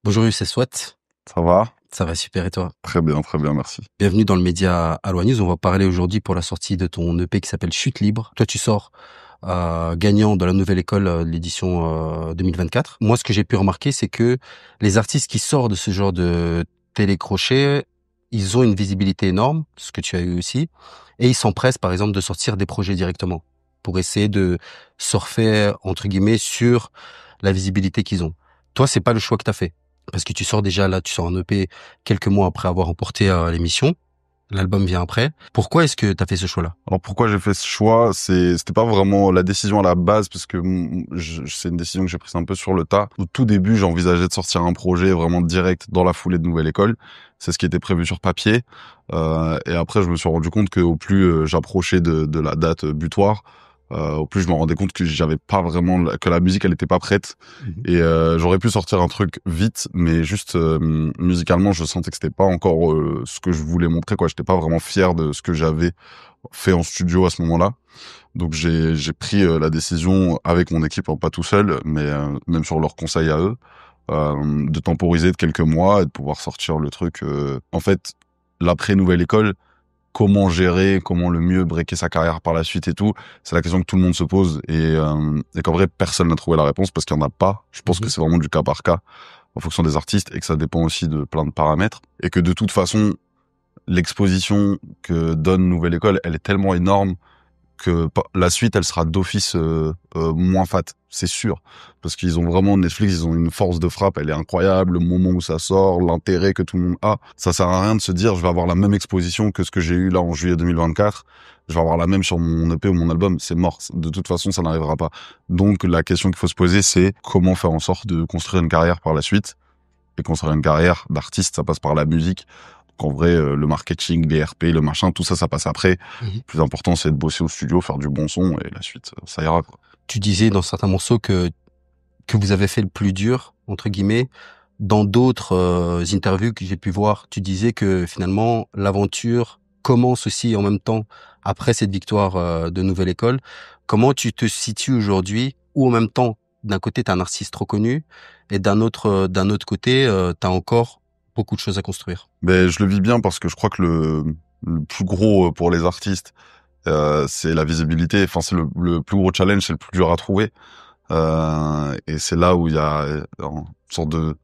Bonjour c'est Swat, Ça va? ça va super et toi? Très bien, merci. Bienvenue dans le média Aloha News. On va parler aujourd'hui pour la sortie de ton EP qui s'appelle Chute Libre. Toi tu sors gagnant dans la nouvelle école de l'édition 2024. Moi ce que j'ai pu remarquer c'est que les artistes qui sortent de ce genre de télécrochet, ils ont une visibilité énorme, ce que tu as eu aussi, et ils s'empressent par exemple de sortir des projets directement pour essayer de surfer entre guillemets sur la visibilité qu'ils ont. Toi c'est pas le choix que tu as fait. Parce que tu sors déjà là, tu sors un EP quelques mois après avoir remporté l'émission. L'album vient après. Pourquoi est-ce que tu as fait ce choix-là? Alors pourquoi j'ai fait ce choix? C'était pas vraiment la décision à la base, parce que c'est une décision que j'ai prise un peu sur le tas. Au tout début, j'ai envisagé de sortir un projet vraiment direct dans la foulée de Nouvelle École. C'est ce qui était prévu sur papier. Et après, je me suis rendu compte que au plus j'approchais de la date butoir, au plus je me rendais compte que j'avais pas vraiment que la musique elle était pas prête. Et j'aurais pu sortir un truc vite, mais juste musicalement je sentais que c'était pas encore ce que je voulais montrer, quoi. J'étais pas vraiment fier de ce que j'avais fait en studio à ce moment-là. Donc j'ai pris la décision avec mon équipe, pas tout seul, mais même sur leurs conseils à eux, de temporiser de quelques mois et de pouvoir sortir le truc. En fait, l'après Nouvelle École, comment gérer, comment le mieux breaker sa carrière par la suite et tout, c'est la question que tout le monde se pose, et qu'en vrai personne n'a trouvé la réponse, parce qu'il y en a pas. Je pense que c'est vraiment du cas par cas en fonction des artistes, et que ça dépend aussi de plein de paramètres, et que de toute façon l'exposition que donne Nouvelle École, elle est tellement énorme que la suite, elle sera d'office moins fat, c'est sûr. Parce qu'ils ont vraiment, Netflix, ils ont une force de frappe, elle est incroyable, le moment où ça sort, l'intérêt que tout le monde a. Ça sert à rien de se dire, je vais avoir la même exposition que ce que j'ai eu là en juillet 2024, je vais avoir la même sur mon EP ou mon album, c'est mort. De toute façon, ça n'arrivera pas. Donc la question qu'il faut se poser, c'est comment faire en sorte de construire une carrière par la suite. Et construire une carrière d'artiste, ça passe par la musique. Qu'en vrai, le marketing, les RP, le machin, tout ça, ça passe après. Le plus important, c'est de bosser au studio, faire du bon son, et la suite, ça ira, quoi. Tu disais dans certains morceaux que vous avez fait le plus dur, entre guillemets. Dans d'autres interviews que j'ai pu voir, tu disais que finalement l'aventure commence aussi en même temps après cette victoire de Nouvelle École. Comment tu te situes aujourd'hui, où en même temps, d'un côté, t'es un artiste reconnu, et d'un autre côté, t'as encore beaucoup de choses à construire. Mais je le vis bien, parce que je crois que le plus gros pour les artistes, c'est la visibilité. Enfin, c'est le plus gros challenge, c'est le plus dur à trouver. Et c'est là où il y a une sorte de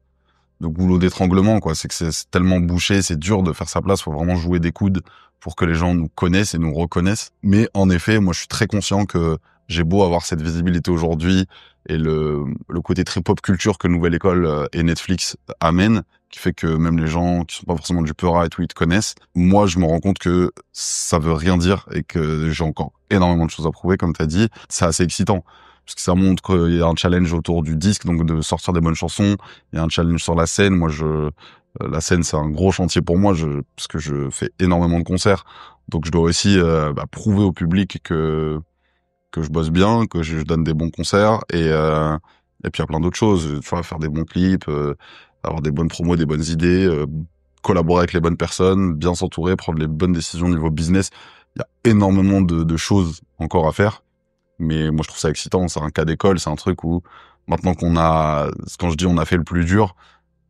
goulot d'étranglement, quoi. C'est que c'est tellement bouché, c'est dur de faire sa place. Faut vraiment jouer des coudes pour que les gens nous connaissent et nous reconnaissent. Mais en effet, moi, je suis très conscient que j'ai beau avoir cette visibilité aujourd'hui, et le côté très pop culture que Nouvelle École et Netflix amènent, qui fait que même les gens qui sont pas forcément du Peura et tout, ils te connaissent. Moi, je me rends compte que ça veut rien dire, et que j'ai encore énormément de choses à prouver, comme t'as dit. C'est assez excitant, parce que ça montre qu'il y a un challenge autour du disque, donc de sortir des bonnes chansons. Il y a un challenge sur la scène. Moi, la scène, c'est un gros chantier pour moi, parce que je fais énormément de concerts. Donc, je dois aussi prouver au public que je bosse bien, que je donne des bons concerts, et puis il y a plein d'autres choses. Tu vois, faire des bons clips, avoir des bonnes promos, des bonnes idées, collaborer avec les bonnes personnes, bien s'entourer, prendre les bonnes décisions au niveau business. Il y a énormément de choses encore à faire. Mais moi, je trouve ça excitant. C'est un cas d'école. C'est un truc où, maintenant quand je dis on a fait le plus dur,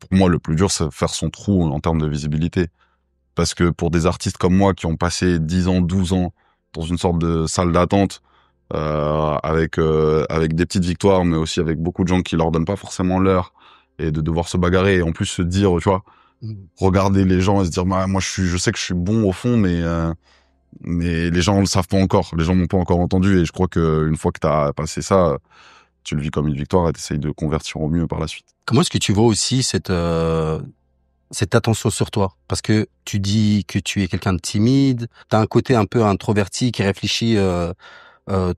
pour moi, le plus dur, c'est faire son trou en termes de visibilité. Parce que pour des artistes comme moi, qui ont passé 10 ans, 12 ans dans une sorte de salle d'attente, avec des petites victoires, mais aussi avec beaucoup de gens qui leur donnent pas forcément l'heure, et de devoir se bagarrer, et en plus se dire, tu vois, regarder les gens et se dire, bah, moi, je sais que je suis bon au fond, mais les gens le savent pas encore. Les gens m'ont pas encore entendu, et je crois que une fois que t'as passé ça, tu le vis comme une victoire, et t'essayes de convertir au mieux par la suite. Comment est-ce que tu vois aussi cette attention sur toi? Parce que tu dis que tu es quelqu'un de timide, t'as un côté un peu introverti qui réfléchit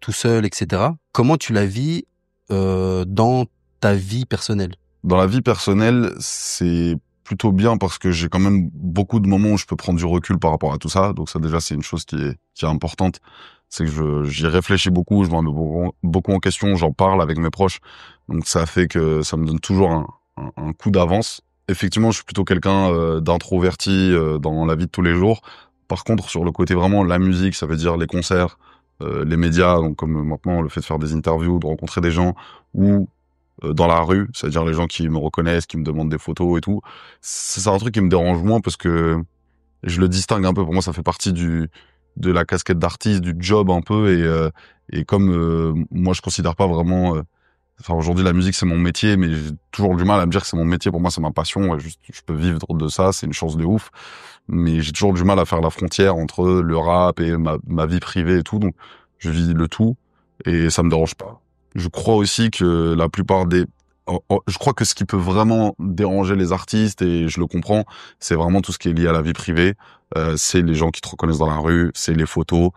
tout seul, etc. Comment tu la vis dans ta vie personnelle? Dans la vie personnelle, c'est plutôt bien, parce que j'ai quand même beaucoup de moments où je peux prendre du recul par rapport à tout ça. Donc ça, déjà, c'est une chose qui est importante. C'est que j'y réfléchis beaucoup, je me remets beaucoup en question, j'en parle avec mes proches. Donc ça fait que ça me donne toujours un coup d'avance. Effectivement, je suis plutôt quelqu'un d'introverti dans la vie de tous les jours. Par contre, sur le côté vraiment la musique, ça veut dire les concerts, les médias, donc comme maintenant le fait de faire des interviews, de rencontrer des gens, ou dans la rue, c'est-à-dire les gens qui me reconnaissent, qui me demandent des photos et tout. C'est un truc qui me dérange moins parce que je le distingue un peu. Pour moi, ça fait partie de la casquette d'artiste, du job un peu. Et comme moi, je considère pas vraiment. Enfin, aujourd'hui, la musique, c'est mon métier, mais j'ai toujours du mal à me dire que c'est mon métier. Pour moi, c'est ma passion. Je peux vivre de ça. C'est une chance de ouf. Mais j'ai toujours du mal à faire la frontière entre le rap et ma vie privée et tout. Donc, je vis le tout et ça me dérange pas. Je crois aussi que la plupart je crois que ce qui peut vraiment déranger les artistes, et je le comprends, c'est vraiment tout ce qui est lié à la vie privée. C'est les gens qui te reconnaissent dans la rue, c'est les photos,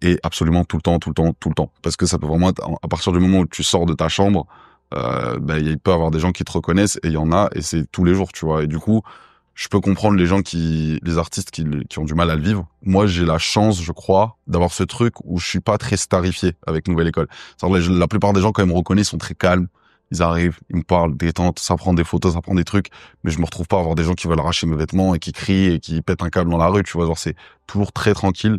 et absolument tout le temps, tout le temps, tout le temps. Parce que ça peut vraiment être, à partir du moment où tu sors de ta chambre, il peut y avoir des gens qui te reconnaissent, et il y en a, et c'est tous les jours, tu vois. Et du coup, je peux comprendre les artistes qui ont du mal à le vivre. Moi, j'ai la chance, je crois, d'avoir ce truc où je suis pas très starifié avec Nouvelle École. La plupart des gens, quand ils me reconnaissent, sont très calmes. Ils arrivent, ils me parlent, détente, ça prend des photos, ça prend des trucs, mais je me retrouve pas à avoir des gens qui veulent arracher mes vêtements et qui crient et qui pètent un câble dans la rue, tu vois, genre c'est toujours très tranquille.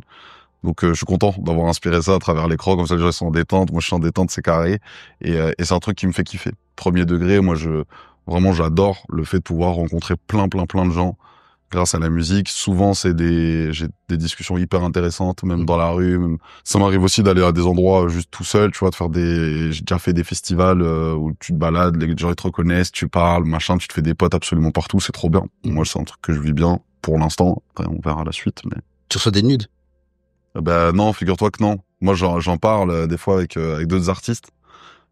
Donc je suis content d'avoir inspiré ça à travers l'écran, comme ça les gens sont en détente, moi je suis en détente, c'est carré, et c'est un truc qui me fait kiffer. Premier degré, moi vraiment j'adore le fait de pouvoir rencontrer plein de gens grâce à la musique. Souvent j'ai des discussions hyper intéressantes, même dans la rue. Même... Ça m'arrive aussi d'aller à des endroits juste tout seul, tu vois, j'ai déjà fait des festivals où tu te balades, les gens ils te reconnaissent, tu parles, machin, tu te fais des potes absolument partout, c'est trop bien. Moi c'est un truc que je vis bien pour l'instant. Après on verra la suite, mais. Tu reçois des nudes? Non, figure-toi que non. Moi, j'en parle des fois avec d'autres artistes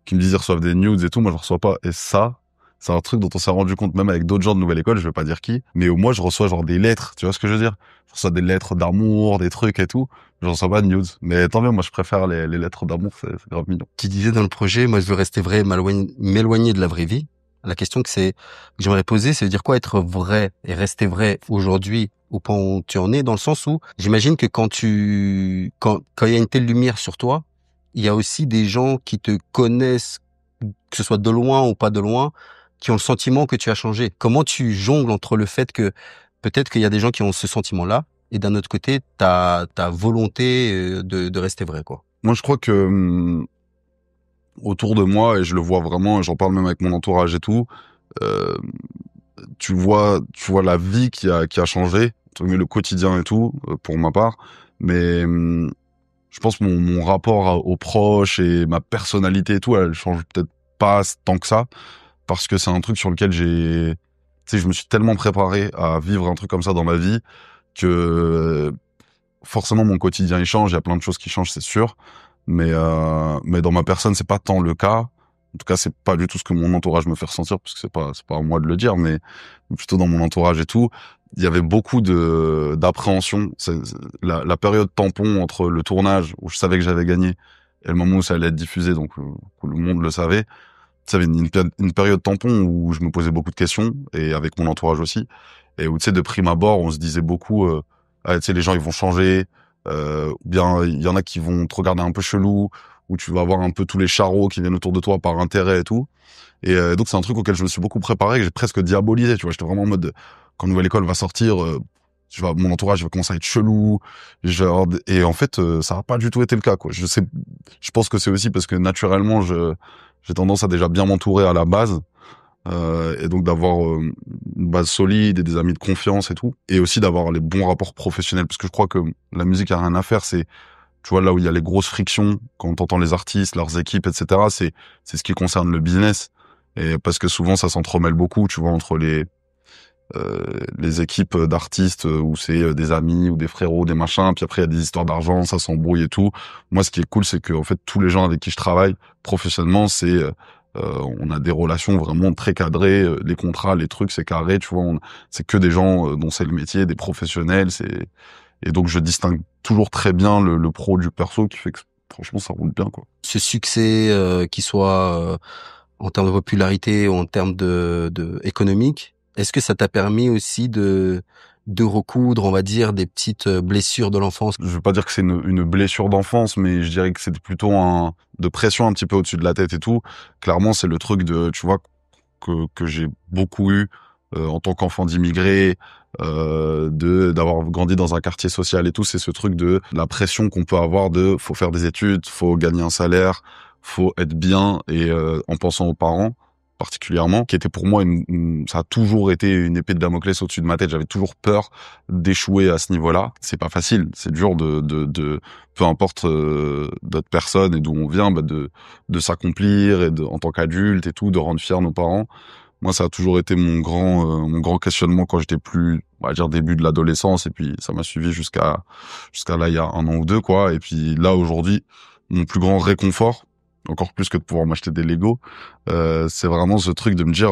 qui me disent qu'ils reçoivent des nudes et tout. Moi, je reçois pas. Et ça, c'est un truc dont on s'est rendu compte même avec d'autres gens de Nouvelle École. Je vais pas dire qui, mais moi, je reçois genre des lettres. Tu vois ce que je veux dire? Je reçois des lettres d'amour, des trucs et tout. Je reçois pas de nudes. Mais tant mieux. Moi, je préfère les lettres d'amour. C'est grave mignon. Tu disais dans le projet, moi, je veux rester vrai, m'éloigner de la vraie vie. La question que j'aimerais poser, c'est de dire quoi être vrai et rester vrai aujourd'hui au point où tu en es, dans le sens où j'imagine que quand il y a une telle lumière sur toi, il y a aussi des gens qui te connaissent, que ce soit de loin ou pas de loin, qui ont le sentiment que tu as changé. Comment tu jongles entre le fait que peut-être qu'il y a des gens qui ont ce sentiment-là et d'un autre côté, ta volonté de rester vrai, quoi. Moi, je crois que autour de moi, et je le vois vraiment, et j'en parle même avec mon entourage et tout, tu vois la vie qui a changé, entre guillemets, le quotidien et tout, pour ma part. Mais je pense que mon rapport aux proches et ma personnalité et tout, elle change peut-être pas tant que ça, parce que c'est un truc sur lequel tu sais, je me suis tellement préparé à vivre un truc comme ça dans ma vie que forcément mon quotidien il change, il y a plein de choses qui changent, c'est sûr. Mais dans ma personne, c'est pas tant le cas. En tout cas, c'est pas du tout ce que mon entourage me fait ressentir, parce que c'est pas à moi de le dire, mais plutôt dans mon entourage et tout. Il y avait beaucoup d'appréhension. La période tampon entre le tournage où je savais que j'avais gagné et le moment où ça allait être diffusé, donc où le monde le savait. Ça avait une période tampon où je me posais beaucoup de questions, et avec mon entourage aussi, et où tu sais, de prime abord, on se disait beaucoup, ah, tu sais, les gens ils vont changer, ou bien il y en a qui vont te regarder un peu chelou, où tu vas avoir un peu tous les charros qui viennent autour de toi par intérêt et tout. Et donc c'est un truc auquel je me suis beaucoup préparé, que j'ai presque diabolisé, tu vois. J'étais vraiment en mode, quand Nouvelle École va sortir, mon entourage va commencer à être chelou, et en fait ça n'a pas du tout été le cas, quoi. Je pense que c'est aussi parce que naturellement j'ai tendance à déjà bien m'entourer à la base, et donc d'avoir une base solide et des amis de confiance et tout, et aussi d'avoir les bons rapports professionnels, parce que je crois que la musique a rien à faire. C'est, tu vois, là où il y a les grosses frictions quand t'entends les artistes, leurs équipes, etc., c'est ce qui concerne le business, et parce que souvent ça s'entremêle beaucoup, tu vois, entre les équipes d'artistes où c'est des amis ou des frérots, des machins, puis après il y a des histoires d'argent, ça s'embrouille et tout. Moi, ce qui est cool, c'est que en fait tous les gens avec qui je travaille professionnellement, on a des relations vraiment très cadrées, les contrats, les trucs, c'est carré, tu vois, c'est que des gens dont c'est le métier, des professionnels, et donc je distingue toujours très bien le pro du perso, qui fait que franchement ça roule bien, quoi. Ce succès, qui soit en termes de popularité ou en termes de économique, est-ce que ça t'a permis aussi de recoudre, on va dire, des petites blessures de l'enfance? Je veux pas dire que c'est une blessure d'enfance, mais je dirais que c'est plutôt de pression un petit peu au-dessus de la tête et tout. Clairement, c'est le truc tu vois, que j'ai beaucoup eu en tant qu'enfant d'immigré, d'avoir grandi dans un quartier social et tout. C'est ce truc de la pression qu'on peut avoir faut faire des études, faut gagner un salaire, faut être bien et en pensant aux parents particulièrement, qui était pour moi ça a toujours été une épée de Damoclès au-dessus de ma tête. J'avais toujours peur d'échouer à ce niveau-là. C'est pas facile, c'est dur de peu importe d'autres personnes et d'où on vient, de s'accomplir et en tant qu'adulte et tout, de rendre fiers nos parents. Moi, ça a toujours été mon grand questionnement quand j'étais plus, on va dire, début de l'adolescence, et puis ça m'a suivi jusqu'à là, il y a 1 an ou 2, quoi. Et puis là, aujourd'hui, mon plus grand réconfort, encore plus que de pouvoir m'acheter des Lego, c'est vraiment ce truc de me dire,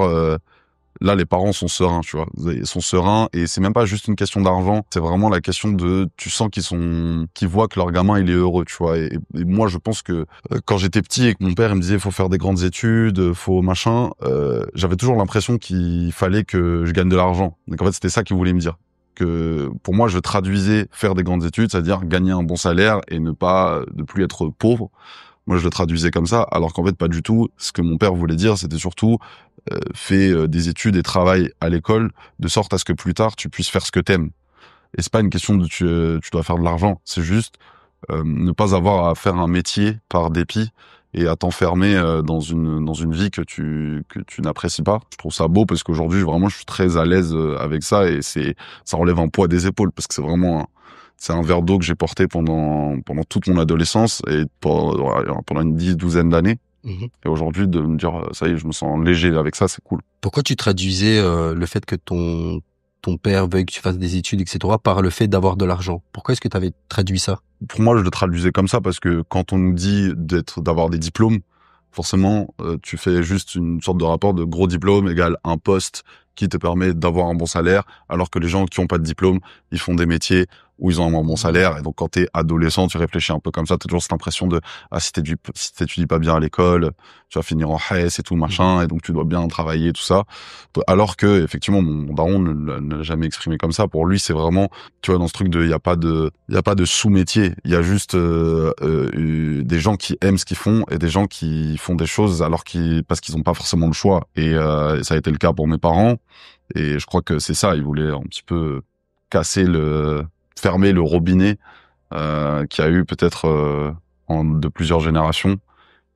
là, les parents sont sereins, tu vois. Ils sont sereins, et c'est même pas juste une question d'argent. C'est vraiment la question tu sens qu'ils voient que leur gamin, il est heureux, tu vois. Et moi, je pense que quand j'étais petit et que mon père, il me disait, faut faire des grandes études, faut machin, j'avais toujours l'impression qu'il fallait que je gagne de l'argent. Donc en fait, c'était ça qu'il voulait me dire. Que pour moi, je traduisais faire des grandes études, c'est-à-dire gagner un bon salaire et ne plus être pauvre. Moi, je le traduisais comme ça, alors qu'en fait, pas du tout. Ce que mon père voulait dire, c'était surtout fais des études et travaille à l'école, de sorte à ce que plus tard, tu puisses faire ce que t'aimes. Et c'est pas une question de tu dois faire de l'argent, c'est juste ne pas avoir à faire un métier par dépit et à t'enfermer dans une vie que tu n'apprécies pas. Je trouve ça beau parce qu'aujourd'hui, vraiment, je suis très à l'aise avec ça, et ça enlève un poids des épaules, parce que c'est un verre d'eau que j'ai porté pendant toute mon adolescence et pendant une 12 d'années. Et aujourd'hui, de me dire, ça y est, je me sens léger avec ça, c'est cool. Pourquoi tu traduisais le fait que ton père veuille que tu fasses des études, etc., par le fait d'avoir de l'argent? Pourquoi est-ce que tu avais traduit ça? Pour moi, je le traduisais comme ça parce que quand on nous dit d'avoir des diplômes, forcément, tu fais juste une sorte de rapport de gros diplôme égale un poste qui te permet d'avoir un bon salaire, alors que les gens qui ont pas de diplôme, ils font des métiers où ils ont un bon salaire. Et donc, quand t'es adolescent, tu réfléchis un peu comme ça. T'as toujours cette impression de, si t'étudies pas bien à l'école, tu vas finir en Hess et tout, machin, et donc tu dois bien travailler, tout ça. Alors que, effectivement, mon daron ne l'a jamais exprimé comme ça. Pour lui, c'est vraiment, tu vois, dans ce truc il y a pas de sous-métier. Il y a juste, des gens qui aiment ce qu'ils font et des gens qui font des choses parce qu'ils ont pas forcément le choix. Et ça a été le cas pour mes parents. Et je crois que c'est ça. Ils voulaient un petit peu fermer le robinet qu'il y a eu peut-être de plusieurs générations,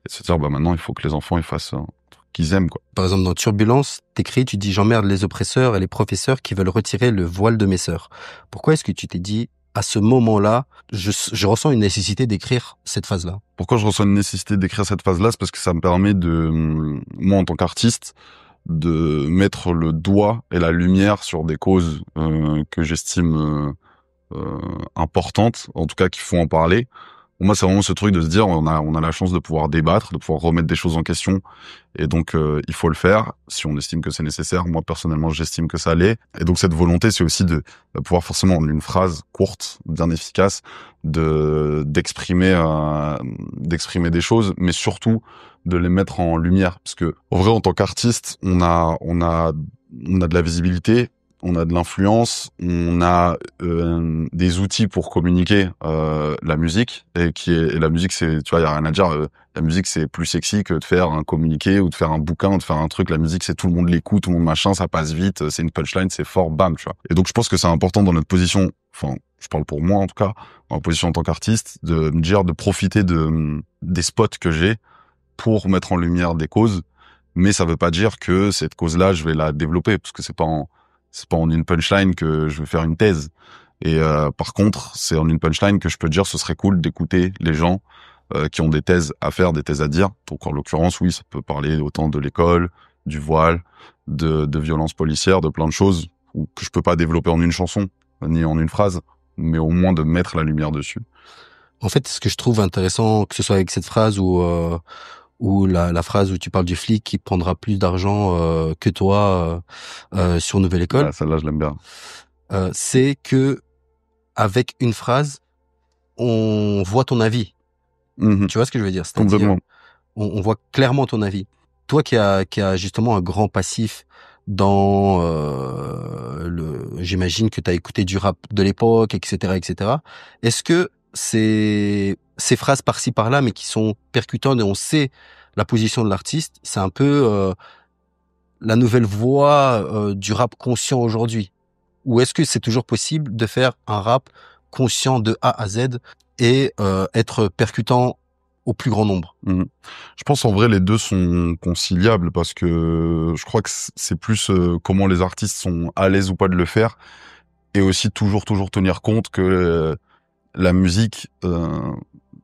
et se dire maintenant il faut que les enfants ils fassent un truc qu'ils aiment, quoi. Par exemple, dans Turbulence, t'écris, tu dis j'emmerde les oppresseurs et les professeurs qui veulent retirer le voile de mes sœurs. Pourquoi est-ce que tu t'es dit à ce moment-là, je ressens une nécessité d'écrire cette phase-là? Pourquoi je ressens une nécessité d'écrire cette phase-là? C'est parce que ça me permet moi en tant qu'artiste, de mettre le doigt et la lumière sur des causes que j'estime importantes, en tout cas qui font en parler. Pour moi, c'est vraiment ce truc de se dire, on a la chance de pouvoir débattre, de pouvoir remettre des choses en question, et donc il faut le faire si on estime que c'est nécessaire. Moi, personnellement, j'estime que ça l'est. Et donc cette volonté, c'est aussi de pouvoir forcément, en une phrase courte, bien efficace, d'exprimer des choses, mais surtout de les mettre en lumière, parce que en vrai, en tant qu'artiste, on a de la visibilité, on a de l'influence, on a des outils pour communiquer la musique, et la musique, c'est, tu vois, y a rien à dire. La musique, c'est plus sexy que de faire un communiqué ou de faire un bouquin ou de faire un truc. La musique, c'est tout le monde l'écoute, tout le monde machin, ça passe vite, c'est une punchline, c'est fort, bam, tu vois. Et donc je pense que c'est important dans notre position, enfin, je parle pour moi en tout cas, en position en tant qu'artiste, de me dire de profiter des spots que j'ai pour mettre en lumière des causes, mais ça veut pas dire que cette cause-là, je vais la développer, parce que c'est pas en une punchline que je vais faire une thèse. Et par contre, c'est en une punchline que je peux dire ce serait cool d'écouter les gens qui ont des thèses à faire, des thèses à dire. Donc en l'occurrence, oui, ça peut parler autant de l'école, du voile, de violences policières, de plein de choses que je peux pas développer en une chanson, ni en une phrase, mais au moins de mettre la lumière dessus. En fait, ce que je trouve intéressant, que ce soit avec cette phrase ou la phrase où tu parles du flic qui prendra plus d'argent que toi sur Nouvelle École, Celle-là, je l'aime bien. C'est que avec une phrase, on voit ton avis. Mmh. Tu vois ce que je veux dire? C'est-à-dire, on voit clairement ton avis. Toi qui a justement un grand passif dans j'imagine que tu as écouté du rap de l'époque, etc., etc. Est-ce que ces phrases par-ci par-là, mais qui sont percutantes, et on sait la position de l'artiste, c'est un peu la nouvelle voie du rap conscient aujourd'hui? Ou est-ce que c'est toujours possible de faire un rap conscient de A à Z et être percutant au plus grand nombre? Je pense en vrai les deux sont conciliables parce que je crois que c'est plus comment les artistes sont à l'aise ou pas de le faire, et aussi toujours tenir compte que la musique,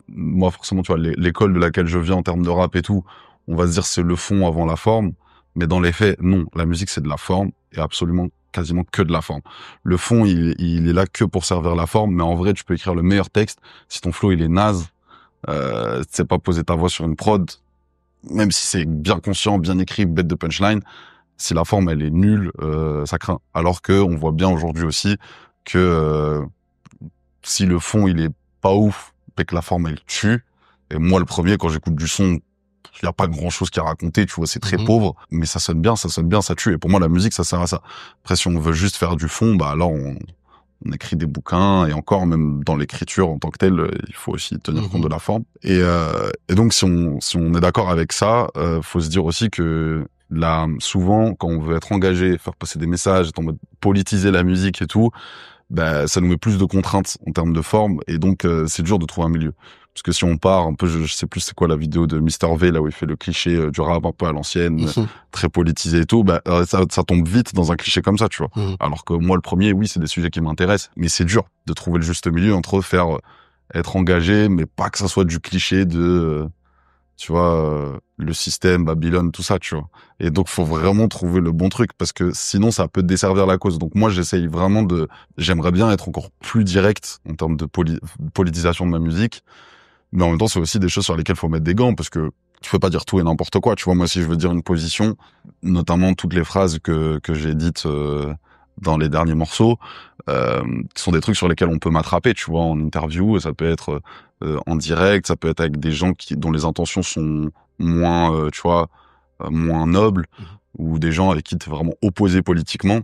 moi forcément tu vois l'école de laquelle je viens en termes de rap et tout, on va se dire c'est le fond avant la forme, mais dans les faits non, la musique c'est de la forme et absolument quasiment que de la forme. Le fond il est là que pour servir la forme, mais en vrai tu peux écrire le meilleur texte si ton flow il est naze, tu sais pas poser ta voix sur une prod, même si c'est bien conscient, bien écrit, bête de punchline, si la forme elle est nulle, ça craint. Alors que on voit bien aujourd'hui aussi que si le fond il est pas ouf et que la forme elle tue, et moi le premier quand j'écoute du son, il y a pas grand chose à raconter, tu vois, c'est très pauvre, mais ça sonne bien, ça tue. Et pour moi la musique ça sert à ça. Après si on veut juste faire du fond, bah là on écrit des bouquins, et encore même dans l'écriture en tant que telle, il faut aussi tenir compte de la forme. Et donc si on est d'accord avec ça, faut se dire aussi que là souvent quand on veut être engagé, faire passer des messages, être en mode politiser la musique et tout, bah ça nous met plus de contraintes en termes de forme, et donc c'est dur de trouver un milieu. Parce que si on part un peu, je sais plus c'est quoi la vidéo de Mister V là où il fait le cliché du rap un peu à l'ancienne, très politisé et tout, bah ça tombe vite dans un cliché comme ça, tu vois. Alors que moi le premier, oui, c'est des sujets qui m'intéressent, mais c'est dur de trouver le juste milieu entre faire être engagé, mais pas que ça soit du cliché de tu vois, le système, Babylone, tout ça, tu vois. Et donc, faut vraiment trouver le bon truc, parce que sinon, ça peut desservir la cause. Donc, moi, j'essaye vraiment j'aimerais bien être encore plus direct en termes de politisation de ma musique. Mais en même temps, c'est aussi des choses sur lesquelles faut mettre des gants, parce que tu peux pas dire tout et n'importe quoi. Tu vois, moi, si je veux dire une position, notamment toutes les phrases que j'ai dites, dans les derniers morceaux, qui sont des trucs sur lesquels on peut m'attraper, tu vois, en interview, ça peut être en direct, ça peut être avec des gens dont les intentions sont moins, tu vois, moins nobles, ou des gens avec qui t'es vraiment opposé politiquement.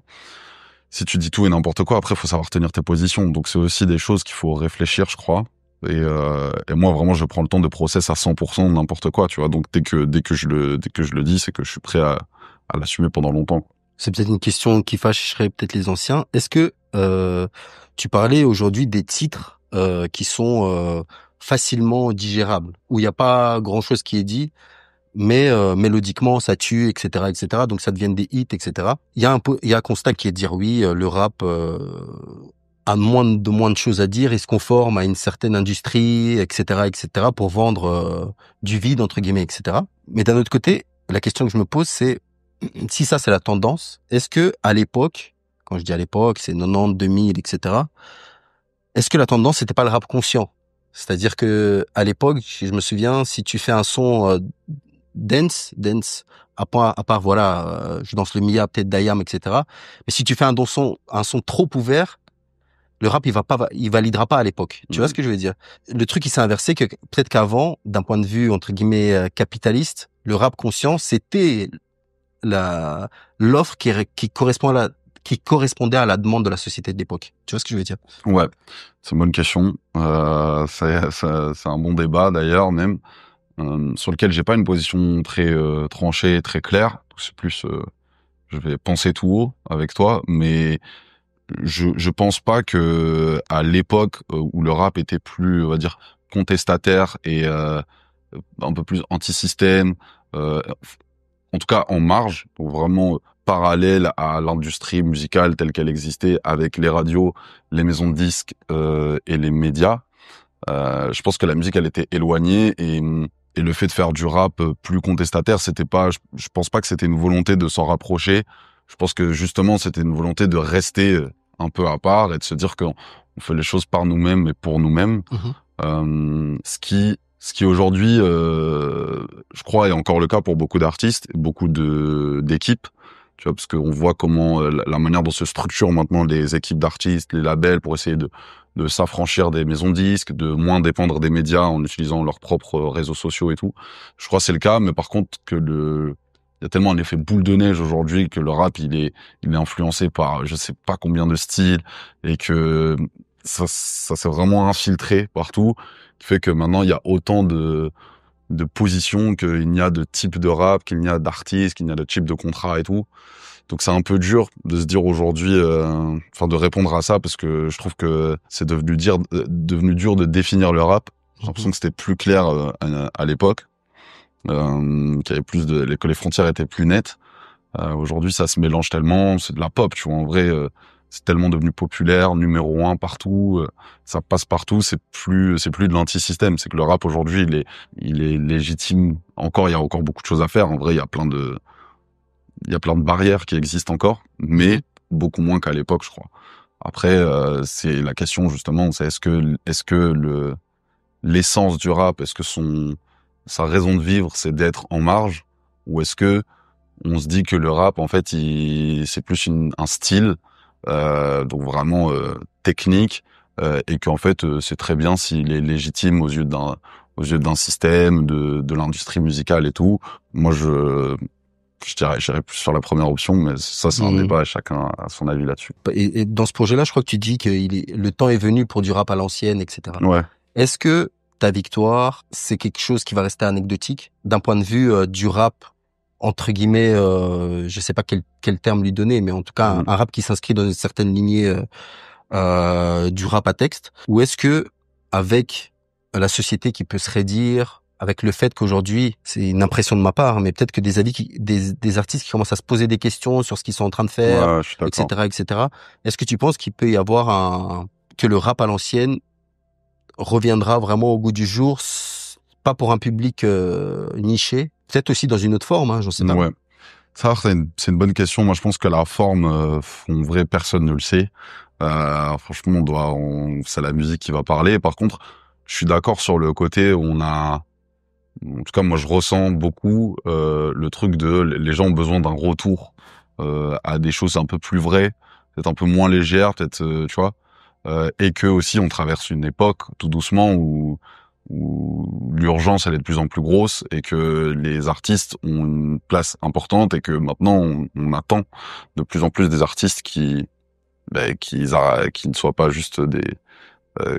Si tu dis tout et n'importe quoi, après, faut savoir tenir tes positions. Donc, c'est aussi des choses qu'il faut réfléchir, je crois. Et moi, vraiment, je prends le temps de process à 100% n'importe quoi, tu vois. Donc, dès que je le dis, c'est que je suis prêt à l'assumer pendant longtemps. C'est peut-être une question qui fâcherait peut-être les anciens. Est-ce que tu parlais aujourd'hui des titres qui sont facilement digérables, où il n'y a pas grand-chose qui est dit, mais mélodiquement ça tue, etc., etc. Donc ça devient des hits, etc. Il y a un constat qui est de dire oui, le rap a moins de choses à dire, il se conforme à une certaine industrie, etc., etc. pour vendre du vide entre guillemets, etc. Mais d'un autre côté, la question que je me pose, c'est si ça c'est la tendance, est-ce que à l'époque, quand je dis à l'époque, c'est 90, 2000, etc. Est-ce que la tendance c'était pas le rap conscient? C'est-à-dire que à l'époque, je me souviens, si tu fais un son dance, à part voilà, je danse le Mia, peut-être Dayam, etc. Mais si tu fais un son trop ouvert, le rap il validera pas à l'époque. Tu vois ce que je veux dire? Le truc il s'est inversé, que peut-être qu'avant, d'un point de vue entre guillemets capitaliste, le rap conscient c'était l'offre qui correspondait à la demande de la société de l'époque. Tu vois ce que je veux dire? Ouais, c'est une bonne question. C'est un bon débat d'ailleurs même, sur lequel j'ai pas une position très tranchée, très claire. C'est plus, je vais penser tout haut avec toi, mais je pense pas que à l'époque où le rap était plus, on va dire, contestataire et un peu plus anti-système, en tout cas en marge, ou vraiment parallèle à l'industrie musicale telle qu'elle existait avec les radios, les maisons de disques et les médias. Je pense que la musique elle était éloignée, et le fait de faire du rap plus contestataire, c'était pas, je pense pas que c'était une volonté de s'en rapprocher. Je pense que justement c'était une volonté de rester un peu à part et de se dire qu'on fait les choses par nous-mêmes et pour nous-mêmes. Ce qui aujourd'hui, je crois, est encore le cas pour beaucoup d'artistes, et beaucoup d'équipes. Tu vois, parce qu'on voit comment la manière dont se structurent maintenant les équipes d'artistes, les labels, pour essayer de s'affranchir des maisons de disques, de moins dépendre des médias en utilisant leurs propres réseaux sociaux et tout. Je crois que c'est le cas, mais par contre que il y a tellement un effet boule de neige aujourd'hui que le rap il est influencé par je sais pas combien de styles, et que ça s'est vraiment infiltré partout, qui fait que maintenant il y a autant de positions qu'il n'y a de types de rap, qu'il n'y a d'artistes, qu'il n'y a de types de contrats et tout. Donc c'est un peu dur de se dire aujourd'hui, de répondre à ça, parce que je trouve que c'est devenu dur de définir le rap. J'ai l'impression que c'était plus clair à l'époque, qu'il y avait plus que les frontières étaient plus nettes. Aujourd'hui, ça se mélange tellement, c'est de la pop, tu vois. En vrai, c'est tellement devenu populaire, numéro 1 partout, ça passe partout. C'est plus de l'anti-système. C'est que le rap aujourd'hui, il est légitime. Encore, il y a encore beaucoup de choses à faire. En vrai, il y a plein de barrières qui existent encore, mais beaucoup moins qu'à l'époque, je crois. Après, c'est la question justement, c'est est-ce que l'essence du rap, est-ce que sa raison de vivre, c'est d'être en marge, ou est-ce que on se dit que le rap, en fait, c'est plus un style, donc vraiment technique, et qu'en fait, c'est très bien s'il est légitime aux yeux d'un système, de l'industrie musicale et tout. Moi, je dirais plus sur la première option, mais ça, c'est un débat, et chacun a son avis là-dessus. Et dans ce projet-là, je crois que tu dis que le temps est venu pour du rap à l'ancienne, etc. Ouais. Est-ce que ta victoire, c'est quelque chose qui va rester anecdotique d'un point de vue du rap, entre guillemets, je sais pas quel terme lui donner, mais en tout cas un rap qui s'inscrit dans une certaine lignée du rap à texte, ou est-ce que avec la société qui peut se raidir, avec le fait qu'aujourd'hui, c'est une impression de ma part, mais peut-être que des artistes qui commencent à se poser des questions sur ce qu'ils sont en train de faire, Ouais, je suis d'accord. etc., est-ce que tu penses qu'il peut y avoir que le rap à l'ancienne reviendra vraiment au goût du jour, pas pour un public niché, peut-être aussi dans une autre forme, hein, j'en sais pas. Ouais. Ça, c'est une bonne question. Moi, je pense que la forme, en vrai, personne ne le sait. Franchement, c'est la musique qui va parler. Par contre, je suis d'accord sur le côté où en tout cas, moi, je ressens beaucoup le truc les gens ont besoin d'un retour à des choses un peu plus vraies, peut-être un peu moins légères, peut-être, tu vois, et que aussi on traverse une époque tout doucement où l'urgence elle est de plus en plus grosse et que les artistes ont une place importante et que maintenant on attend de plus en plus des artistes qui ne soient pas juste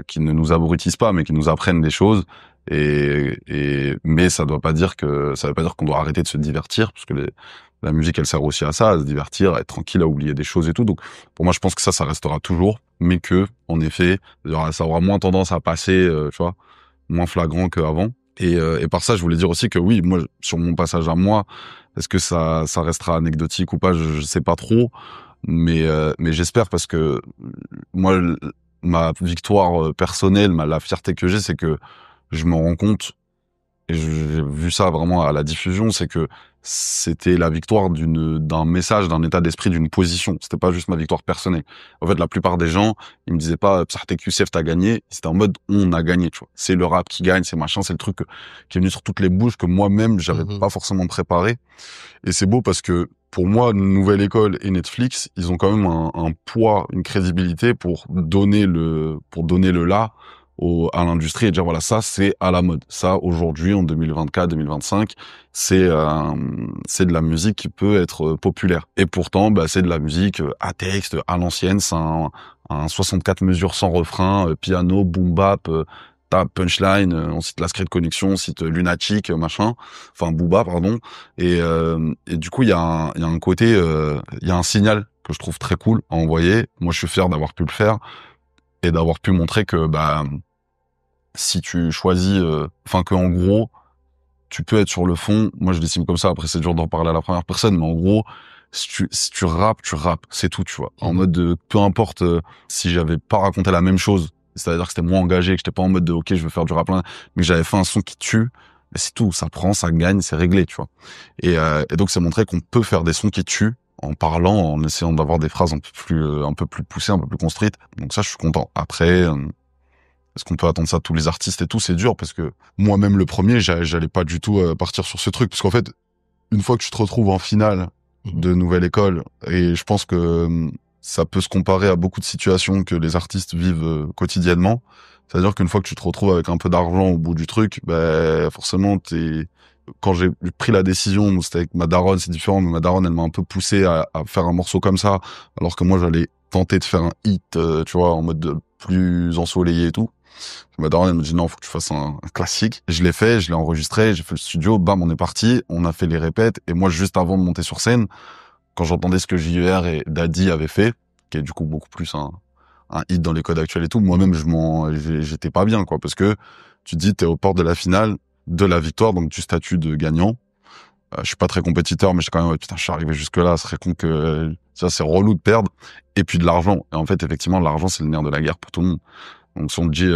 qui ne nous abrutissent pas, mais qui nous apprennent des choses. Mais ça veut pas dire qu'on doit arrêter de se divertir, parce que la musique, elle sert aussi à ça, à se divertir, à être tranquille, à oublier des choses et tout. Donc, pour moi, je pense que ça restera toujours, mais que, en effet, ça aura moins tendance à passer, tu vois, moins flagrant qu'avant. Et par ça, je voulais dire aussi que oui, moi, sur mon passage à moi, est-ce que ça restera anecdotique ou pas, je sais pas trop, mais j'espère, parce que moi, ma victoire personnelle, la fierté que j'ai, c'est que je me rends compte, et j'ai vu ça vraiment à la diffusion, c'est que c'était la victoire d'un message, d'un état d'esprit, d'une position. C'était pas juste ma victoire personnelle. En fait, la plupart des gens, ils me disaient pas Psartek Youssef t'as gagné. C'était en mode on a gagné, tu vois. C'est le rap qui gagne, c'est machin, c'est le truc qui est venu sur toutes les bouches que moi-même j'avais pas forcément préparé. Et c'est beau parce que pour moi, Nouvelle École et Netflix, ils ont quand même un poids, une crédibilité pour donner le là à l'industrie et dire voilà, ça c'est à la mode. Ça aujourd'hui en 2024, 2025, c'est de la musique qui peut être populaire. Et pourtant, bah c'est de la musique à texte, à l'ancienne, c'est un 64 mesures sans refrain, piano, boom bap, t'as punchline, on cite la Secret Connection, on cite Lunatic, machin, enfin Booba, pardon. Et du coup, il y a un côté, il y a un signal que je trouve très cool à envoyer. Moi, je suis fier d'avoir pu le faire et d'avoir pu montrer que, bah, si tu choisis, enfin que en gros, tu peux être sur le fond. Moi, je l'estime comme ça. Après, c'est dur d'en parler à la première personne, mais en gros, si tu rappes, tu rappes, c'est tout, tu vois. En mode de, peu importe si j'avais pas raconté la même chose, c'est-à-dire que c'était moins engagé, que j'étais pas en mode de ok, je veux faire du rap là, mais que j'avais fait un son qui tue, mais c'est tout, ça prend, ça gagne, c'est réglé, tu vois. Et donc, c'est montrer qu'on peut faire des sons qui tuent en parlant, en essayant d'avoir des phrases un peu plus poussées, un peu plus construites. Donc ça, je suis content. Après, est-ce qu'on peut attendre ça de tous les artistes et tout? C'est dur parce que moi-même le premier, j'allais pas du tout partir sur ce truc, parce qu'en fait, une fois que tu te retrouves en finale de Nouvelle École, et je pense que ça peut se comparer à beaucoup de situations que les artistes vivent quotidiennement. C'est-à-dire qu'une fois que tu te retrouves avec un peu d'argent au bout du truc, ben forcément quand j'ai pris la décision, c'était avec ma daronne, c'est différent, mais ma daronne, elle m'a un peu poussé à faire un morceau comme ça, alors que moi j'allais tenter de faire un hit, tu vois, en mode plus ensoleillé et tout. Ma daronne, elle me dit non, faut que tu fasses un classique. Je l'ai fait, je l'ai enregistré, j'ai fait le studio, bam, on est parti, on a fait les répètes, et moi, juste avant de monter sur scène, quand j'entendais ce que JER et Daddy avaient fait, qui est du coup beaucoup plus un hit dans les codes actuels et tout, moi-même, j'étais pas bien, quoi, parce que tu te dis, t'es aux portes de la finale, de la victoire, donc du statut de gagnant. Je suis pas très compétiteur, mais je suis quand même, ouais, putain, je suis arrivé jusque là, ce serait con que, ça, c'est relou de perdre. Et puis de l'argent. Et en fait, effectivement, l'argent, c'est le nerf de la guerre pour tout le monde. Donc, si on te dit,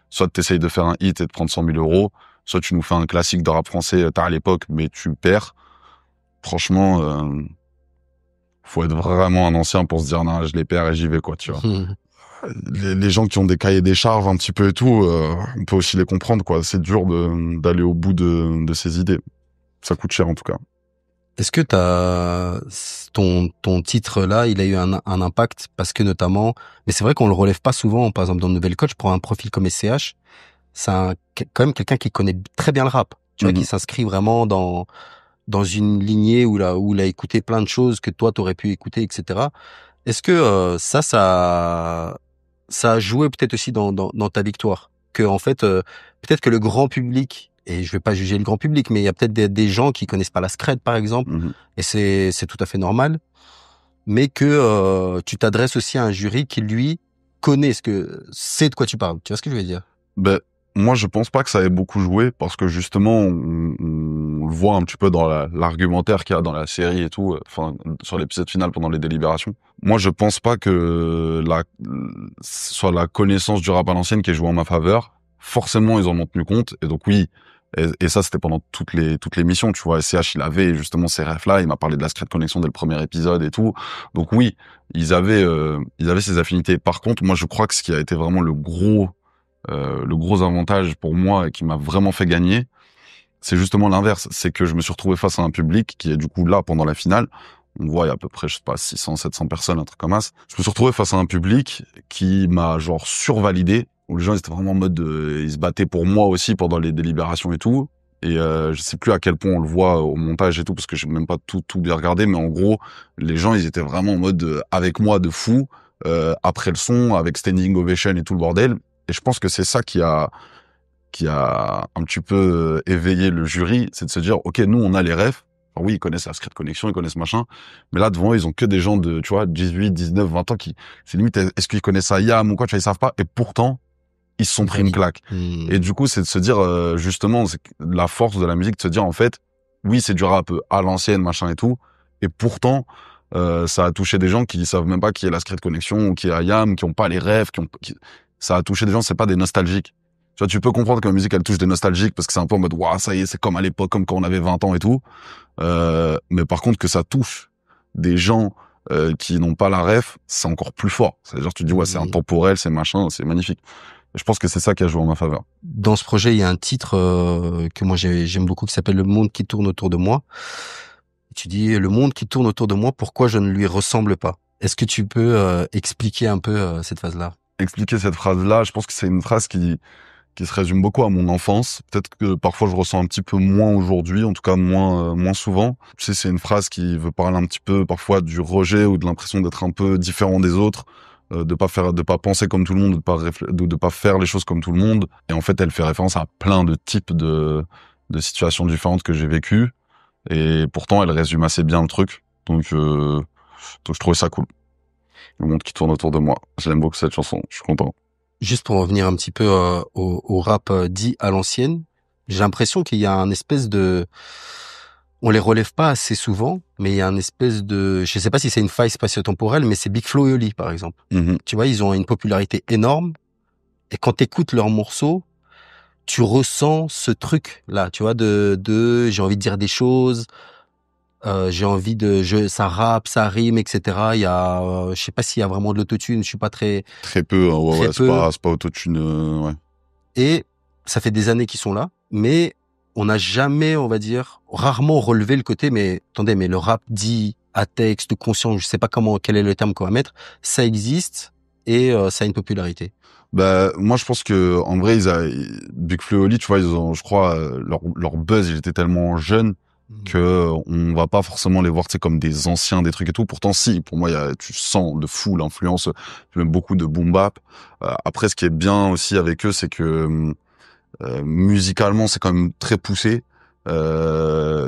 soit t'essayes de faire un hit et de prendre 100 000 euros, soit tu nous fais un classique de rap français, tard à l'époque, mais tu perds. Franchement, faut être vraiment un ancien pour se dire, non, je les perds et j'y vais, quoi, tu vois. Les gens qui ont des cahiers des charges un petit peu et tout, on peut aussi les comprendre, quoi. C'est dur d'aller au bout de ces idées. Ça coûte cher, en tout cas. Est-ce que ton titre là, il a eu un impact parce que notamment, mais c'est vrai qu'on le relève pas souvent, par exemple dans Nouvelle Coach, pour un profil comme SCH, c'est quand même quelqu'un qui connaît très bien le rap, tu vois, qui s'inscrit vraiment dans une lignée où il a écouté plein de choses que toi t'aurais pu écouter, etc. Est-ce que ça a joué peut-être aussi dans ta victoire, que en fait peut-être que le grand public, et je vais pas juger le grand public, mais il y a peut-être des gens qui connaissent pas la scred par exemple, et c'est tout à fait normal, mais que tu t'adresses aussi à un jury qui lui connaît sait de quoi tu parles. Tu vois ce que je veux dire? Ben, moi, je pense pas que ça ait beaucoup joué parce que justement, on le voit un petit peu dans l'argumentaire qu'il y a dans la série et tout, enfin, sur l'épisode final pendant les délibérations. Moi, je pense pas que soit la connaissance du rap à l'ancienne qui ait joué en ma faveur. Forcément, ils en ont tenu compte. Et donc, oui. Et ça, c'était pendant toutes les missions, tu vois. SCH, il avait justement ces refs-là. Il m'a parlé de la Secret Connection dès le premier épisode et tout. Donc, oui, ils avaient ces affinités. Par contre, moi, je crois que ce qui a été vraiment le gros avantage pour moi et qui m'a vraiment fait gagner, c'est justement l'inverse. C'est que je me suis retrouvé face à un public qui est du coup là pendant la finale. On voit, il y a à peu près, je sais pas, 600, 700 personnes, un truc comme ça. Je me suis retrouvé face à un public qui m'a genre survalidé, où les gens ils étaient vraiment en mode ils se battaient pour moi aussi pendant les délibérations et tout. Et je sais plus à quel point on le voit au montage et tout, parce que j'ai même pas tout bien regardé, mais en gros, les gens ils étaient vraiment en mode avec moi de fou, après le son, avec standing ovation et tout le bordel. Et je pense que c'est ça qui a un petit peu éveillé le jury, c'est de se dire, ok, nous, on a les refs. Enfin, oui, ils connaissent la Secret Connection, ils connaissent machin. Mais là, devant eux, ils ont que des gens de, tu vois, 18, 19, 20 ans c'est limite, est-ce qu'ils connaissent IAM ou quoi, tu vois, ils savent pas. Et pourtant, ils se sont pris une claque. Et du coup, c'est de se dire, justement, c'est la force de la musique, de se dire, en fait, oui, c'est du rap à l'ancienne, machin et tout. Et pourtant, ça a touché des gens qui savent même pas qui est la Secret Connection ou qui est IAM, qui ont pas les rêves, ça a touché des gens, c'est pas des nostalgiques. Tu vois, tu peux comprendre que la musique, elle touche des nostalgiques parce que c'est un peu en mode, waouh, ça y est, c'est comme à l'époque, comme quand on avait 20 ans et tout. Mais par contre, que ça touche des gens qui n'ont pas la ref, c'est encore plus fort. C'est-à-dire, tu te dis, ouais, c'est intemporel, c'est machin, c'est magnifique. Et je pense que c'est ça qui a joué en ma faveur. Dans ce projet, il y a un titre que moi j'aime beaucoup qui s'appelle Le monde qui tourne autour de moi. Tu dis, le monde qui tourne autour de moi, pourquoi je ne lui ressemble pas? Est-ce que tu peux expliquer un peu cette phase-là? Expliquer cette phrase-là, je pense que c'est une phrase qui se résume beaucoup à mon enfance. Peut-être que parfois je ressens un petit peu moins aujourd'hui, en tout cas moins souvent. Tu sais, c'est une phrase qui veut parler un petit peu parfois du rejet ou de l'impression d'être un peu différent des autres, de pas penser comme tout le monde, de pas faire les choses comme tout le monde. Et en fait, elle fait référence à plein de types de situations différentes que j'ai vécues. Et pourtant, elle résume assez bien le truc. Donc je trouvais ça cool. Le monde qui tourne autour de moi. J'aime beaucoup cette chanson. Je suis content. Juste pour revenir un petit peu au rap dit à l'ancienne, j'ai l'impression qu'il y a un espèce de... On les relève pas assez souvent, mais il y a un espèce de... Je sais pas si c'est une faille spatio-temporelle, mais c'est Big Flo et Oli, par exemple. Tu vois, ils ont une popularité énorme, et quand t'écoutes leurs morceaux, tu ressens ce truc-là, tu vois, de j'ai envie de dire des choses, j'ai envie ça rappe, ça rime, etc. Il y a, je sais pas s'il y a vraiment de l'autotune, je suis pas très peu, hein, très ouais, peu. c'est pas autotune, ouais. Et ça fait des années qu'ils sont là, mais on n'a jamais, on va dire, rarement relevé le côté, mais attendez, mais le rap dit à texte, conscient, je sais pas quel est le terme qu'on va mettre, ça existe et ça a une popularité. Bah, moi, je pense que, en vrai, Big Flo et Oli, tu vois, ils ont, je crois, leur buzz, il était tellement jeune que on va pas forcément les voir, tu sais, comme des anciens, des trucs et tout. Pourtant, si, pour moi, tu sens de fou l'influence, même beaucoup de boom bap. Après, ce qui est bien aussi avec eux, c'est que musicalement, c'est quand même très poussé.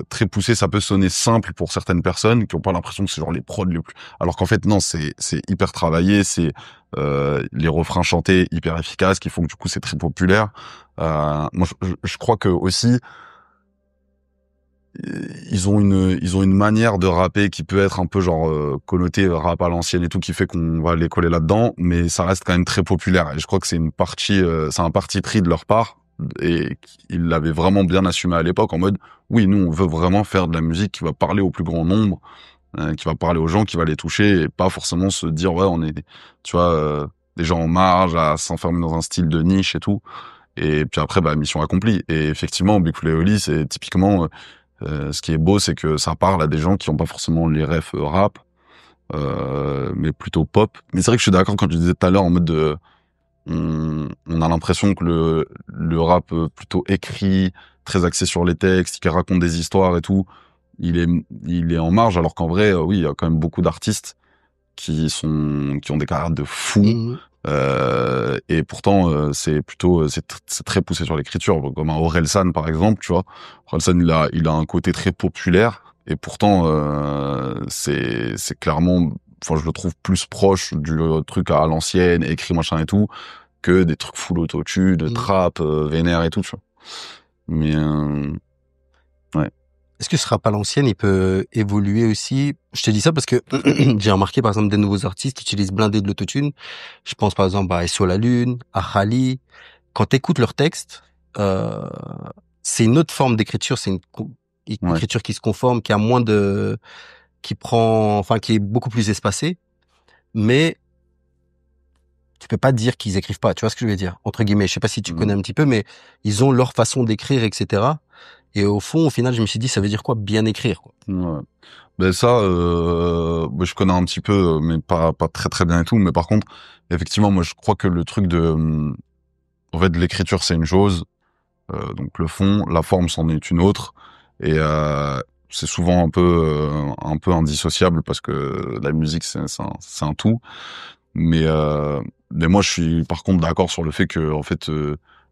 très poussé, ça peut sonner simple pour certaines personnes qui ont pas l'impression que c'est genre les prods les plus, alors qu'en fait non, c'est hyper travaillé, c'est les refrains chantés hyper efficaces qui font que du coup c'est très populaire. Moi je crois que aussi ils ont une manière de rapper qui peut être un peu genre connoté rap à l'ancienne et tout, qui fait qu'on va les coller là-dedans, mais ça reste quand même très populaire, et je crois que c'est une partie c'est un parti pris de leur part, et ils l'avaient vraiment bien assumé à l'époque, en mode oui, nous on veut vraiment faire de la musique qui va parler au plus grand nombre, qui va parler aux gens, qui va les toucher, et pas forcément se dire ouais, on est, tu vois, des gens en marge à s'enfermer dans un style de niche et tout. Et puis après, bah, mission accomplie. Et effectivement, Big Flo et Oli, c'est typiquement ce qui est beau, c'est que ça parle à des gens qui ont pas forcément les refs rap, mais plutôt pop. Mais c'est vrai que je suis d'accord quand tu disais tout à l'heure en mode de, on a l'impression que le rap plutôt écrit, très axé sur les textes, qui raconte des histoires et tout, il est en marge, alors qu'en vrai, oui, il y a quand même beaucoup d'artistes qui ont des carrières de fous. Et pourtant c'est plutôt c'est très poussé sur l'écriture, comme un Orelsan par exemple, tu vois. Orelsan, il a un côté très populaire, et pourtant c'est clairement, enfin je le trouve plus proche du truc à l'ancienne, écrit machin et tout, que des trucs full autotune, trap vénère et tout, tu vois. Mais ouais. Est-ce que ce rap à l'ancienne, il peut évoluer aussi? Je te dis ça parce que j'ai remarqué, par exemple, des nouveaux artistes qui utilisent blindé de l'autotune. Je pense, par exemple, à SO La Lune, à Khali. Quand t'écoutes leurs textes, c'est une autre forme d'écriture. C'est une écriture qui se conforme, qui a moins de, qui est beaucoup plus espacée. Mais tu peux pas dire qu'ils écrivent pas. Tu vois ce que je veux dire? Entre guillemets. Je sais pas si tu connais un petit peu, mais ils ont leur façon d'écrire, etc. Et au fond, au final, je me suis dit, ça veut dire quoi, bien écrire, quoi. Ouais. Ben ça, je connais un petit peu, mais pas très très bien et tout. Mais par contre, effectivement, moi je crois que le truc de, en fait, l'écriture c'est une chose, donc le fond, la forme c'en est une autre, et c'est souvent un peu indissociable, parce que la musique c'est un tout. Mais moi je suis par contre d'accord sur le fait que en fait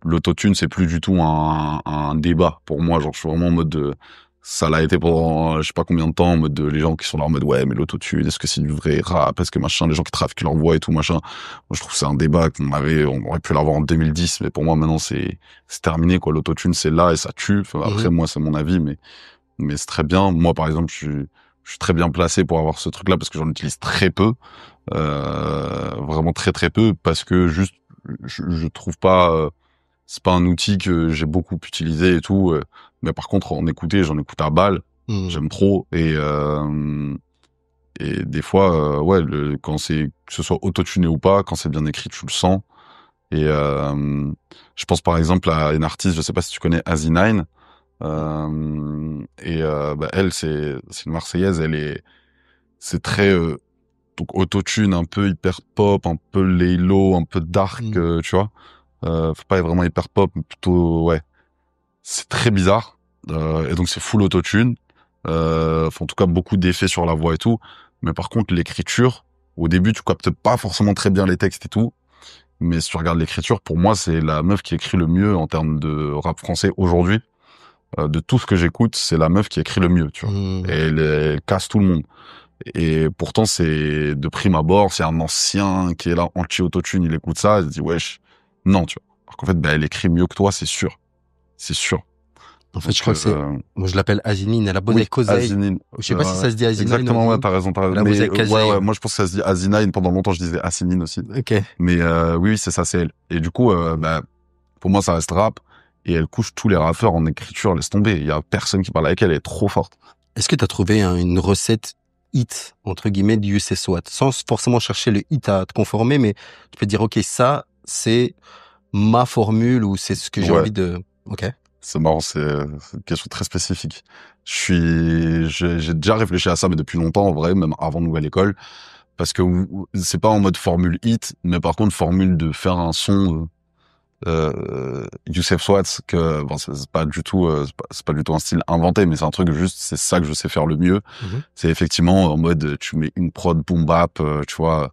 l'autotune c'est plus du tout un débat pour moi, genre je suis vraiment en mode de, ça l'a été pendant je sais pas combien de temps, en mode de, les gens qui sont là en mode ouais mais l'autotune, est-ce que c'est du vrai rap, est-ce que machin, les gens qui trafiquent leur voix et tout machin. Moi je trouve que c'est un débat on aurait pu l'avoir en 2010, mais pour moi maintenant c'est terminé quoi. L'autotune c'est là et ça tue. Enfin, après moi c'est mon avis, mais c'est très bien. Moi par exemple je suis très bien placé pour avoir ce truc là, parce que j'en utilise très peu, vraiment très très peu, parce que juste je trouve pas, c'est pas un outil que j'ai beaucoup utilisé et tout, mais par contre j'en écoute à balle, j'aime trop, et des fois ouais, quand c'est, que ce soit autotuné ou pas, quand c'est bien écrit tu le sens. Et je pense par exemple à une artiste, je sais pas si tu connais Asinine, bah, elle c'est une Marseillaise, c'est très donc autotune, un peu hyper pop, un peu laylo, un peu dark, tu vois. Faut pas être vraiment hyper pop, mais plutôt ouais. C'est très bizarre, et donc c'est full autotune. En tout cas beaucoup d'effets sur la voix et tout. Mais par contre l'écriture, au début tu captes pas forcément très bien les textes et tout. Mais si tu regardes l'écriture, pour moi c'est la meuf qui écrit le mieux en termes de rap français aujourd'hui. De tout ce que j'écoute, c'est la meuf qui écrit le mieux, tu vois. Et elle casse tout le monde. Et pourtant, c'est de prime abord, c'est un ancien qui est là anti-autotune, il écoute ça, il se dit wesh, non, tu vois. Alors qu'en fait, bah, elle écrit mieux que toi, c'est sûr. C'est sûr. En fait, je crois que c'est, moi je l'appelle Asinine, elle a bossé avec Kozai. Asinine. Je sais pas si ça se dit Asinine. Exactement, ouais, t'as raison. Elle a bossé avec Kozai. Ouais, moi je pense que ça se dit Asinine, pendant longtemps je disais Asinine aussi. Ok. Mais oui, c'est ça, c'est elle. Et du coup, bah, pour moi ça reste rap, et elle couche tous les rappeurs en écriture, laisse tomber. Il y a personne qui parle avec elle, elle est trop forte. Est-ce que t'as trouvé une recette hit, entre guillemets, du You Say What, sans forcément chercher le hit à te conformer, mais tu peux dire, ok, ça, c'est ma formule, ou c'est ce que j'ai envie de... Ok. C'est marrant, c'est une question très spécifique. J'ai déjà réfléchi à ça, mais depuis longtemps, en vrai, même avant Nouvelle École, parce que c'est pas en mode formule hit, mais par contre formule de faire un son Youssef Swat, que bon, c'est pas du tout c'est pas du tout un style inventé, mais c'est un truc juste, c'est ça que je sais faire le mieux. C'est effectivement en mode tu mets une prod boom bap, tu vois,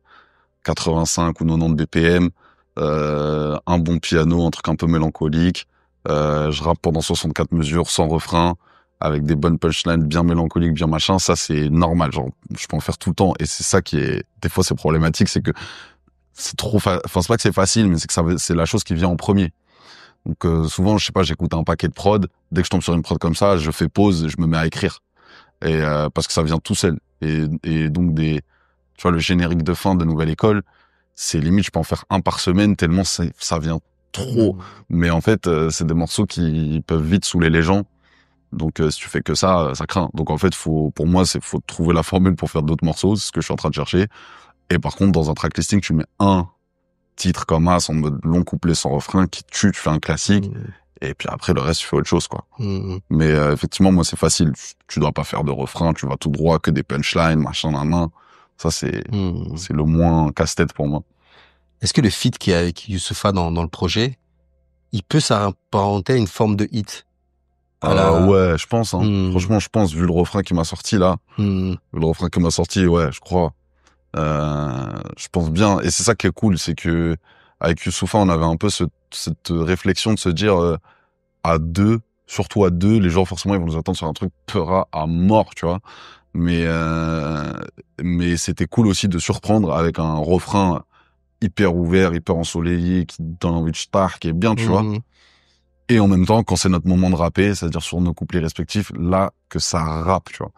85 ou 90 BPM, un bon piano, un truc un peu mélancolique, Je rappe pendant 64 mesures, sans refrain, avec des bonnes punchlines, bien mélancoliques, bien machin. Ça, c'est normal. Genre, je peux en faire tout le temps. Et c'est ça qui est, des fois, c'est problématique, c'est que c'est trop, enfin, c'est pas que c'est facile, mais c'est que c'est la chose qui vient en premier. Donc, souvent, je sais pas, j'écoute un paquet de prod. Dès que je tombe sur une prod comme ça, je fais pause et je me mets à écrire. Et, parce que ça vient tout seul. Et donc, tu vois, le générique de fin de Nouvelle École, c'est limite, je peux en faire un par semaine tellement ça vient trop. Mais en fait, c'est des morceaux qui peuvent vite saouler les gens. Donc, si tu fais que ça craint. Donc, en fait, pour moi, faut trouver la formule pour faire d'autres morceaux. C'est ce que je suis en train de chercher. Et par contre, dans un track listing, tu mets un titre comme as en mode long couplet sans refrain qui tue, tu fais un classique. Et puis après, le reste, tu fais autre chose, quoi. Mais effectivement, moi, c'est facile. Tu dois pas faire de refrain, tu vas tout droit, que des punchlines, machin, nan. Ça, c'est le moins casse-tête pour moi. Est-ce que le feat qu'il y a avec Youssoupha dans le projet, il peut s'apparenter à une forme de hit? Ouais, je pense, hein. Franchement, je pense, vu le refrain qui m'a sorti, là. Le refrain qui m'a sorti, ouais, je crois. Je pense bien. Et c'est ça qui est cool, c'est que, avec Youssoupha, on avait un peu cette réflexion de se dire, à deux, surtout à deux, les gens, forcément, ils vont nous attendre sur un truc peura à mort, tu vois. Mais c'était cool aussi de surprendre avec un refrain hyper ouvert, hyper ensoleillé, qui donne envie de star, qui est bien, tu vois. Et en même temps, quand c'est notre moment de rapper, c'est-à-dire sur nos couplets respectifs, là, que ça rappe, tu vois.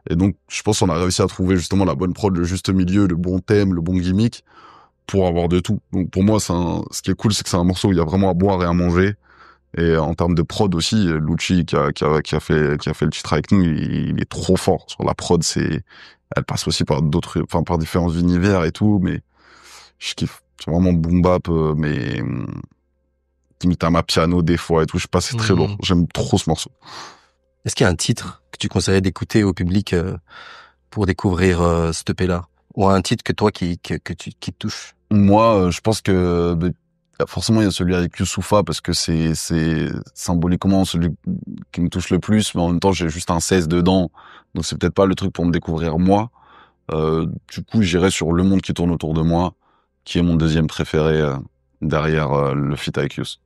Et donc, je pense qu'on a réussi à trouver justement la bonne prod, le juste milieu, le bon thème, le bon gimmick, pour avoir de tout. Donc, pour moi, ce qui est cool, c'est que c'est un morceau où il y a vraiment à boire et à manger. Et en termes de prod aussi, Lucci qui a fait le titre avec nous, il est trop fort sur la prod. Elle passe aussi par par différents univers et tout, mais je kiffe. C'est vraiment boom bap, mais limite à ma piano des fois et tout. Je sais pas, c'est très lourd. J'aime trop ce morceau. Est-ce qu'il y a un titre que tu conseillerais d'écouter au public pour découvrir cette EP-là, ou un titre que toi qui te touche? Moi, je pense que forcément il y a celui avec Youssoupha parce que c'est symboliquement celui qui me touche le plus, mais en même temps j'ai juste un 16 dedans, donc c'est peut-être pas le truc pour me découvrir moi. Du coup j'irai sur Le Monde qui tourne autour de moi, qui est mon deuxième préféré derrière le feat avec Youss.